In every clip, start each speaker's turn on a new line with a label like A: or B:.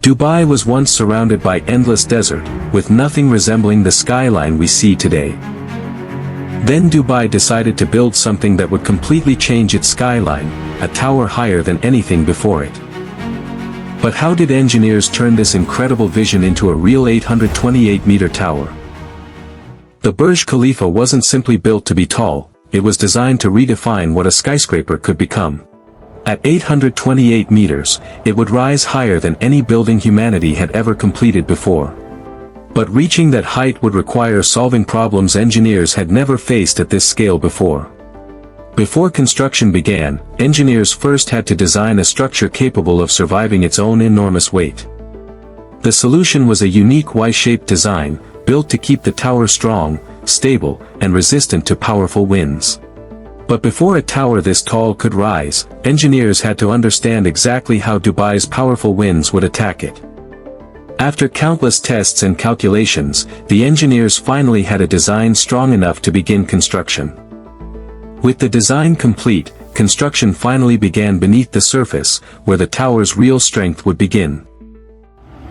A: Dubai was once surrounded by endless desert, with nothing resembling the skyline we see today. Then Dubai decided to build something that would completely change its skyline, a tower higher than anything before it. But how did engineers turn this incredible vision into a real 828-meter tower? The Burj Khalifa wasn't simply built to be tall, it was designed to redefine what a skyscraper could become. At 828 meters, it would rise higher than any building humanity had ever completed before. But reaching that height would require solving problems engineers had never faced at this scale before. Before construction began, engineers first had to design a structure capable of surviving its own enormous weight. The solution was a unique Y-shaped design, built to keep the tower strong, stable, and resistant to powerful winds. But before a tower this tall could rise, engineers had to understand exactly how Dubai's powerful winds would attack it. After countless tests and calculations, the engineers finally had a design strong enough to begin construction. With the design complete, construction finally began beneath the surface, where the tower's real strength would begin.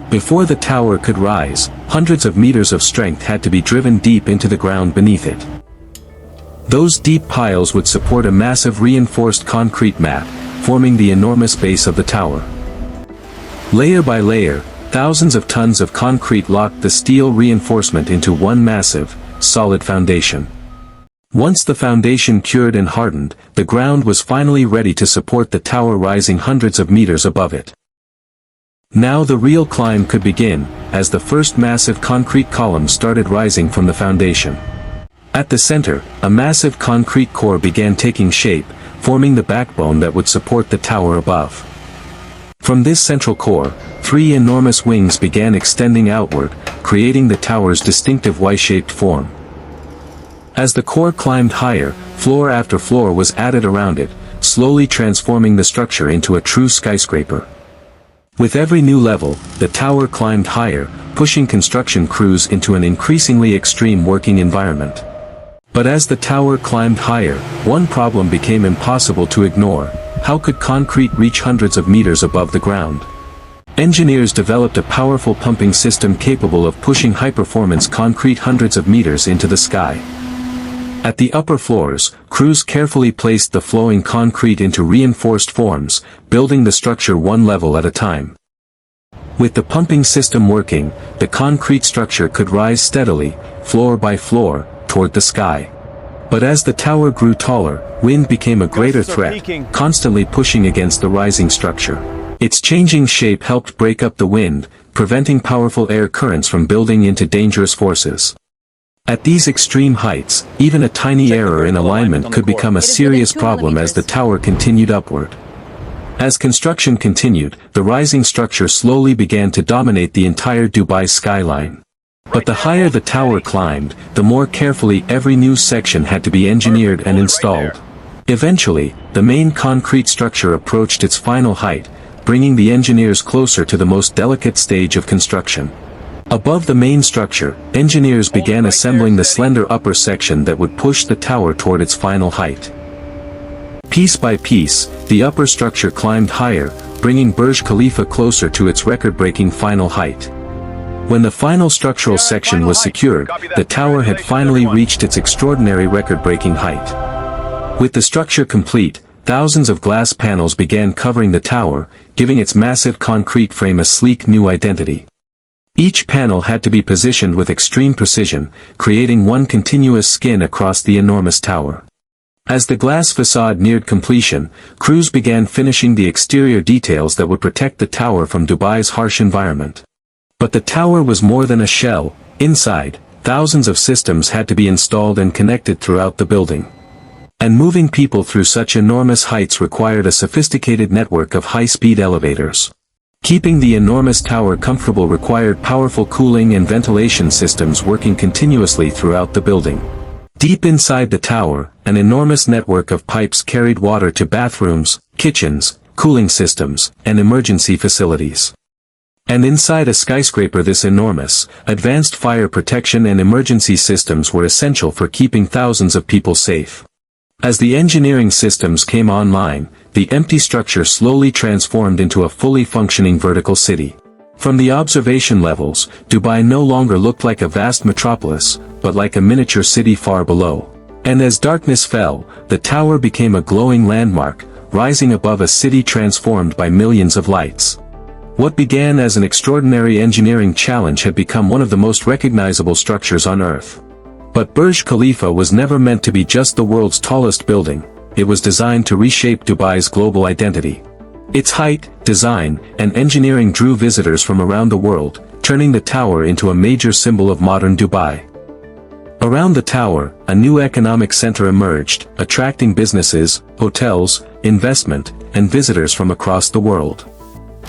A: Before the tower could rise, hundreds of meters of strength had to be driven deep into the ground beneath it. Those deep piles would support a massive reinforced concrete mat, forming the enormous base of the tower. Layer by layer, thousands of tons of concrete locked the steel reinforcement into one massive, solid foundation. Once the foundation cured and hardened, the ground was finally ready to support the tower rising hundreds of meters above it. Now the real climb could begin, as the first massive concrete column started rising from the foundation. At the center, a massive concrete core began taking shape, forming the backbone that would support the tower above. From this central core, three enormous wings began extending outward, creating the tower's distinctive Y-shaped form. As the core climbed higher, floor after floor was added around it, slowly transforming the structure into a true skyscraper. With every new level, the tower climbed higher, pushing construction crews into an increasingly extreme working environment. But as the tower climbed higher, one problem became impossible to ignore: how could concrete reach hundreds of meters above the ground? Engineers developed a powerful pumping system capable of pushing high-performance concrete hundreds of meters into the sky. At the upper floors, crews carefully placed the flowing concrete into reinforced forms, building the structure one level at a time. With the pumping system working, the concrete structure could rise steadily, floor by floor, toward the sky. But as the tower grew taller, wind became a greater threat, constantly pushing against the rising structure. Its changing shape helped break up the wind, preventing powerful air currents from building into dangerous forces. At these extreme heights, even a tiny error in alignment could become a serious problem as the tower continued upward. As construction continued, the rising structure slowly began to dominate the entire Dubai skyline. But the higher the tower climbed, the more carefully every new section had to be engineered and installed. Eventually, the main concrete structure approached its final height, bringing the engineers closer to the most delicate stage of construction. Above the main structure, engineers began assembling the slender upper section that would push the tower toward its final height. Piece by piece, the upper structure climbed higher, bringing Burj Khalifa closer to its record-breaking final height. When the final structural section was secured, the tower had finally reached its extraordinary record-breaking height. With the structure complete, thousands of glass panels began covering the tower, giving its massive concrete frame a sleek new identity. Each panel had to be positioned with extreme precision, creating one continuous skin across the enormous tower. As the glass facade neared completion, crews began finishing the exterior details that would protect the tower from Dubai's harsh environment. But the tower was more than a shell. Inside, thousands of systems had to be installed and connected throughout the building. And moving people through such enormous heights required a sophisticated network of high-speed elevators. Keeping the enormous tower comfortable required powerful cooling and ventilation systems working continuously throughout the building. Deep inside the tower, an enormous network of pipes carried water to bathrooms, kitchens, cooling systems, and emergency facilities. And inside a skyscraper this enormous, advanced fire protection and emergency systems were essential for keeping thousands of people safe. As the engineering systems came online, the empty structure slowly transformed into a fully functioning vertical city. From the observation levels, Dubai no longer looked like a vast metropolis, but like a miniature city far below. And as darkness fell, the tower became a glowing landmark, rising above a city transformed by millions of lights. What began as an extraordinary engineering challenge had become one of the most recognizable structures on Earth. But Burj Khalifa was never meant to be just the world's tallest building. It was designed to reshape Dubai's global identity. Its height, design, and engineering drew visitors from around the world, turning the tower into a major symbol of modern Dubai. Around the tower, a new economic center emerged, attracting businesses, hotels, investment, and visitors from across the world.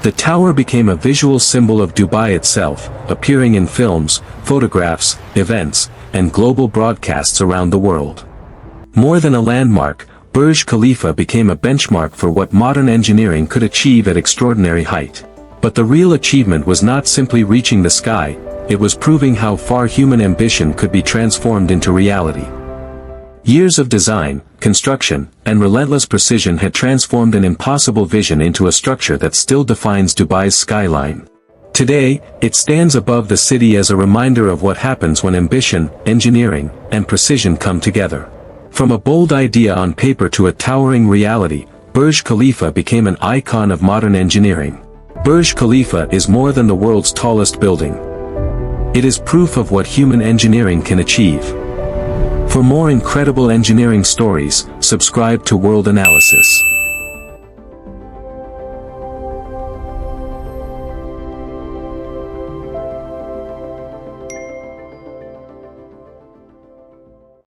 A: The tower became a visual symbol of Dubai itself, appearing in films, photographs, events, and global broadcasts around the world. More than a landmark, Burj Khalifa became a benchmark for what modern engineering could achieve at extraordinary height. But the real achievement was not simply reaching the sky, it was proving how far human ambition could be transformed into reality. Years of design, construction, and relentless precision had transformed an impossible vision into a structure that still defines Dubai's skyline. Today, it stands above the city as a reminder of what happens when ambition, engineering, and precision come together. From a bold idea on paper to a towering reality, Burj Khalifa became an icon of modern engineering. Burj Khalifa is more than the world's tallest building. It is proof of what human engineering can achieve. For more incredible engineering stories, subscribe to World Analysis.